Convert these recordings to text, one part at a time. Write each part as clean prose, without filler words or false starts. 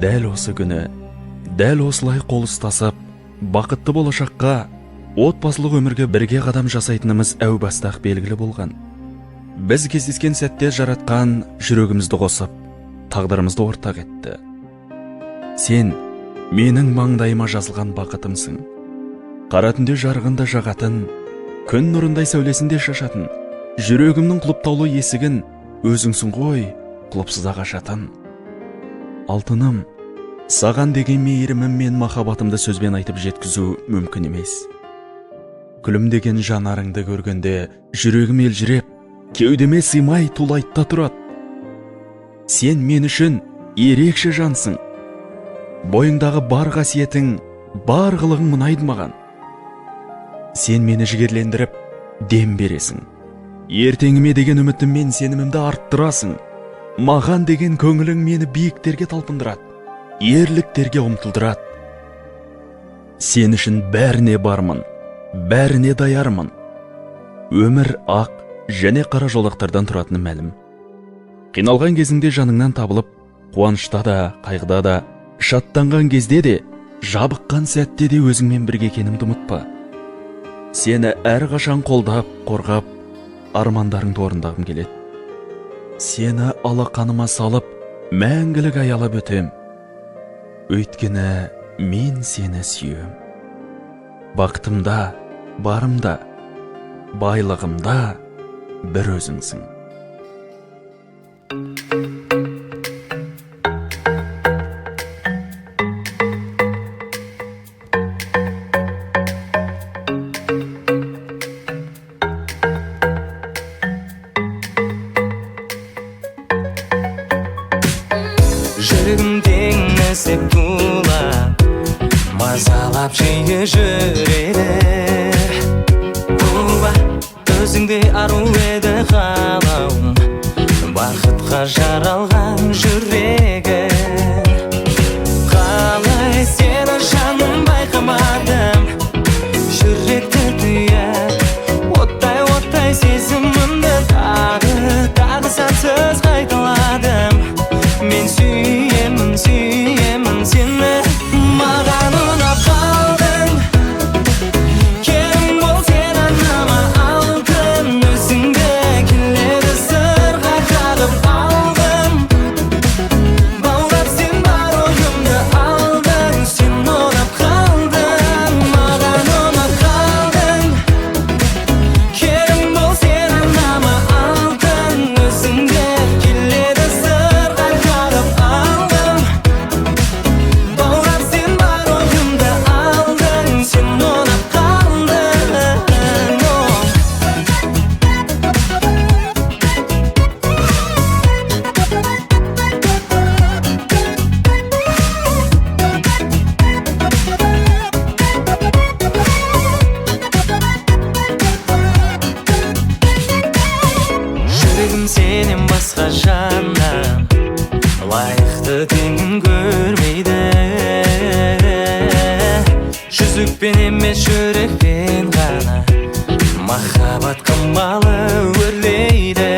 Дәл осы күні, дәл осылай қол ұстасып, бақытты болашаққа, отбасылық өмірге бірге қадам жасайтынымыз әу баста-ақ белгілі болған. Біз кездескен сәтте жаратқан жүрегімізді қосып, тағдырымызды ортақ етті. Сен менің маңдайыма жазылған бақытымсың. Қара түнде жарығында жағатын, күн нұрындай сәулесінде шашатын, жүрегімнің құлыптаулы есігін өзіңсің ғой, құлыпсыз ашатын. Алтыным, саған деген мейірімім мен махаббатымды сөзбен айтып жеткізу мүмкін емес. Күлімдеген жанарыңды көргенде жүрегім елжіреп, кеудеме сыймай тулайтта тұрады. Сен мен үшін ерекше жансың. Бойыңдағы бар қасиетің, бар қылығың мұнайды маған. Сен мені жігерлендіріп, дем бересің. Ертеңіме деген үмітім мен сенімімді арттырасың. Маған деген көңілің мені биіктерге талпындырады, ерліктерге ұмтылдырады. Сен үшін бәріне бармын, бәріне даярмын. Өмір ақ және қара жолақтардан тұратыны мәлім. Қиналған кезіңде жаныңнан табылып, қуанышта да, қайғыда да, шаттанған кезде де, жабыққан сәтте де өзіңмен бірге екенімді ұмытпа. Сені әрқашан қолдап, қорғап, армандарыңды орындағым келеді. Сені алақаныма салып, мәңгілік аялап өтем. Өйткені мен сені сүйем. Бақытымда, барымда, байлығымда бір өзіңсің. Жүрегімден іздеп тулап, мазалап жиі жүреді. Өзіңде ару еді қалауым, бақытқа жаралған жүрегім. Қалай сені жаным байқамадым, жүректі түйіп, оттай сезімімді тағы сансыз қайталадым. Мен сүйемін сені, маған ұнап қалдың. Керім бол сен анама алтын, өзіңді келеді сырға қағып алдым. Баурап сен бар ойымды алдың, сен ұнап қалдың, маған ұнап қалдың. Керім бол сен анама алтын, өзіңді келеді сырға қағып алдым. Баурап сен бар ойымды алдың, сен ұнап қалдың. Жүрегім сенен басқа жаннан лайықты теңін көрмейді. Жүзікпен емес жүрекпен ғана махаббат қымбалы өрлейді.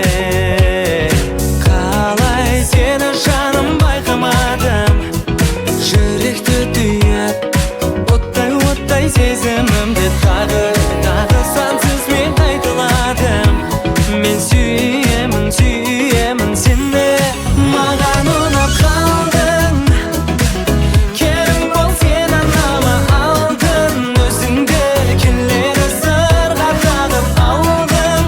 Қалай сені жаным байқамадым, жүректі түйіп, оттай сезімімді тағы сансыз мен қайталадым. Мен сүйемін сені, маған ұнап қалдың. Керім бол сен анама алтын, өзіңді келеді сырға қағып алдым.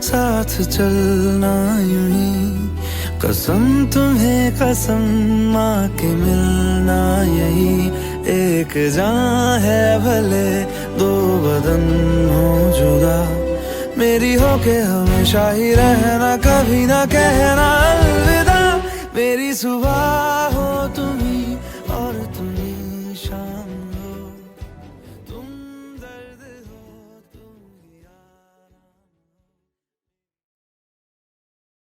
साथ चलना यूं ही। कसम तुम्हें कसम माँ के मिलना यही। एक जान है भले दो बदन हो जुदा, मेरी हो के हमेशा ही रहना, कभी ना कहना